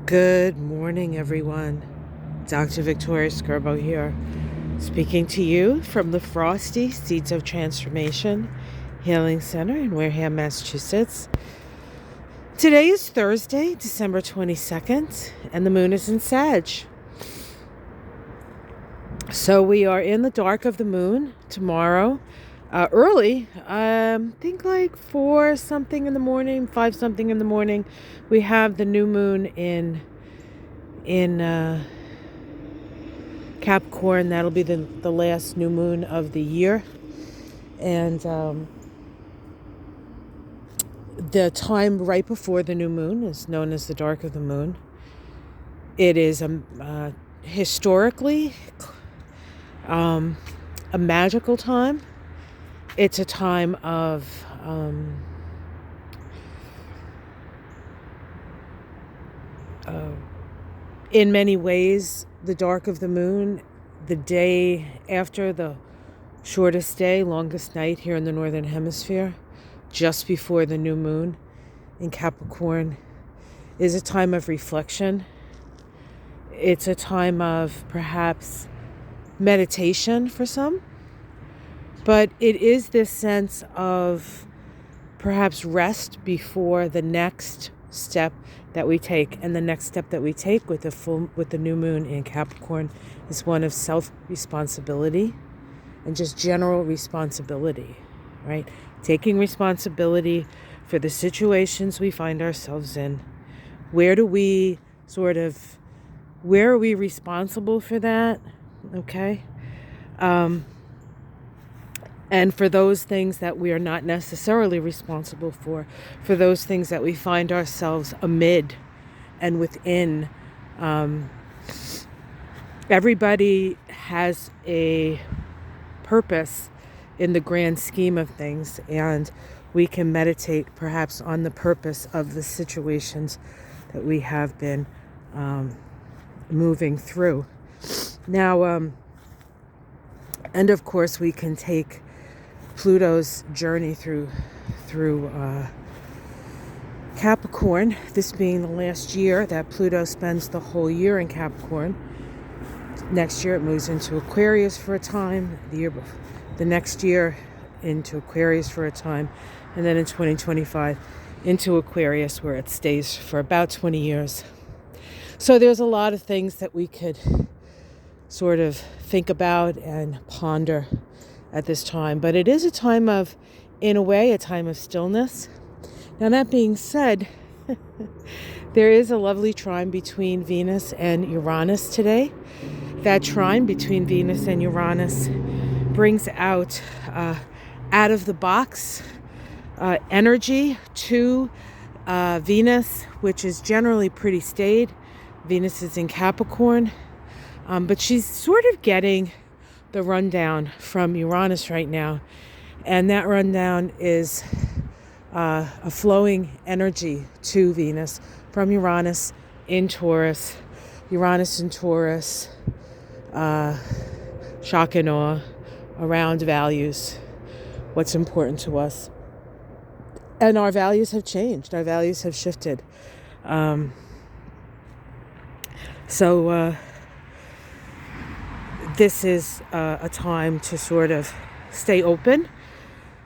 Good morning, everyone. Dr. Victoria Skirbo here, speaking to you from the Frosty Seeds of Transformation Healing Center in Wareham, Massachusetts. Today is Thursday, December 22nd, and the moon is in Sag. So we are in the dark of the moon tomorrow. Early, think like 4 something in the morning, 5 something in the morning, we have the new moon in Capricorn. That'll be the last new moon of the year. And the time right before the new moon is known as the dark of the moon. It is historically a magical time. It's a time of in many ways, the dark of the moon, the day after the shortest day, longest night here in the Northern Hemisphere, just before the new moon in Capricorn, is a time of reflection. It's a time of perhaps meditation for some, but it is this sense of perhaps rest before the next step that we take. And the next step that we take with the new moon in Capricorn is one of self-responsibility and just general responsibility, right? Taking responsibility for the situations we find ourselves in. Where are we responsible for that? Okay. And for those things that we are not necessarily responsible for those things that we find ourselves amid and within. Everybody has a purpose in the grand scheme of things, and we can meditate perhaps on the purpose of the situations that we have been moving through. Now, and of course we can take Pluto's journey through Capricorn, this being the last year that Pluto spends the whole year in Capricorn. Next year it moves into Aquarius for a time, the next year into Aquarius for a time, and then in 2025 into Aquarius, where it stays for about 20 years. So there's a lot of things that we could sort of think about and ponder at this time, but it is a time of, in a way, a time of stillness. Now, that being said, there is a lovely trine between Venus and Uranus today. That trine between Venus and Uranus brings out of the box energy to Venus, which is generally pretty staid. Venus is in Capricorn, but she's sort of getting the rundown from Uranus right now, and that rundown is a flowing energy to Venus from Uranus in Taurus. Uranus in Taurus, shock and awe around values, what's important to us. And our values have changed, our values have shifted. So this is a time to sort of stay open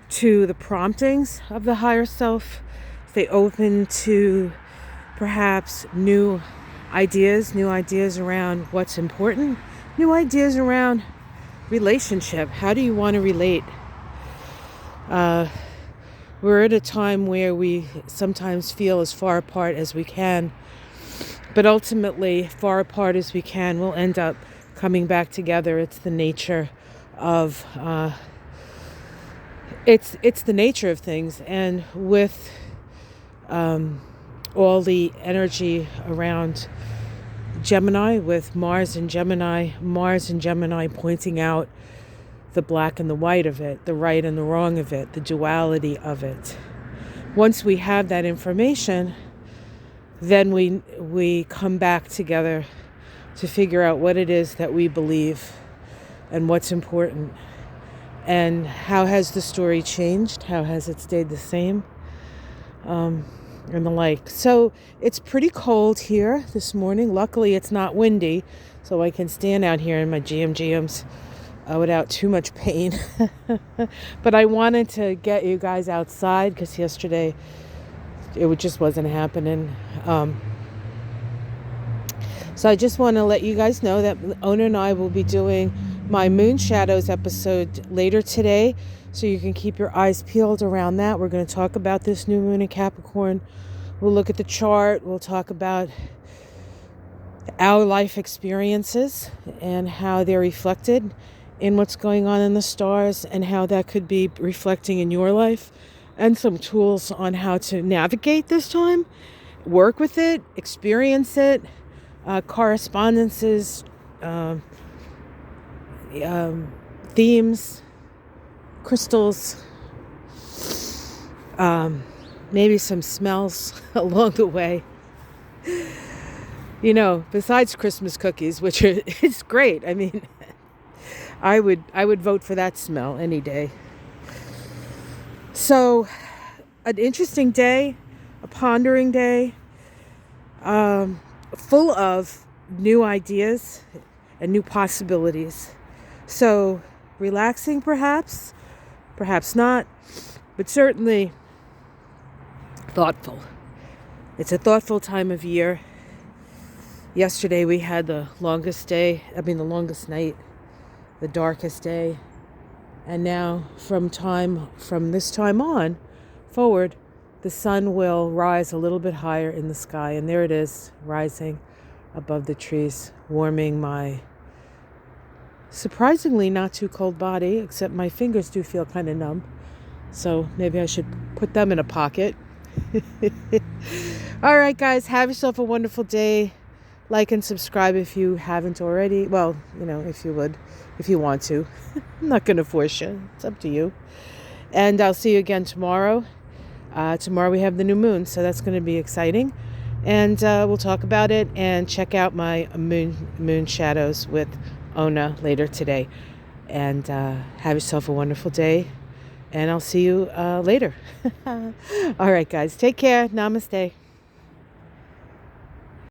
to the promptings of the higher self, stay open to perhaps new ideas around what's important, new ideas around relationship. How do you want to relate? We're at a time where we sometimes feel as far apart as we can, but ultimately, far apart as we can, we'll end up coming back together. It's the nature of it's the nature of things, and with all the energy around Gemini, with Mars and Gemini pointing out the black and the white of it, the right and the wrong of it, the duality of it. Once we have that information, then we come back together to figure out what it is that we believe and what's important, and how has the story changed, how has it stayed the same. and the like. So it's pretty cold here this morning. Luckily, it's not windy, so I can stand out here in my GMs without too much pain. But I wanted to get you guys outside because yesterday it just wasn't happening. So I just want to let you guys know that Ona and I will be doing my Moon Shadows episode later today, so you can keep your eyes peeled around that. We're going to talk about this new moon in Capricorn. We'll look at the chart. We'll talk about our life experiences and how they're reflected in what's going on in the stars and how that could be reflecting in your life, and some tools on how to navigate this time, work with it, experience it, correspondences, themes, crystals, maybe some smells along the way. You know, besides Christmas cookies, which are it's great. I mean, I would vote for that smell any day. So, an interesting day, a pondering day, full of new ideas and new possibilities. So, relaxing perhaps not, but certainly thoughtful. It's a thoughtful time of year. Yesterday we had the longest night, the darkest day. And now from this time on forward, the sun will rise a little bit higher in the sky. And there it is, rising above the trees, warming my surprisingly not too cold body, except my fingers do feel kind of numb. So maybe I should put them in a pocket. All right, guys, have yourself a wonderful day. Like and subscribe if you haven't already. Well, you know, if you want to. I'm not going to force you. It's up to you. And I'll see you again tomorrow. Tomorrow we have the new moon, so that's going to be exciting. And we'll talk about it and check out my moon shadows with Ona later today. And have yourself a wonderful day. And I'll see you later. All right, guys. Take care. Namaste.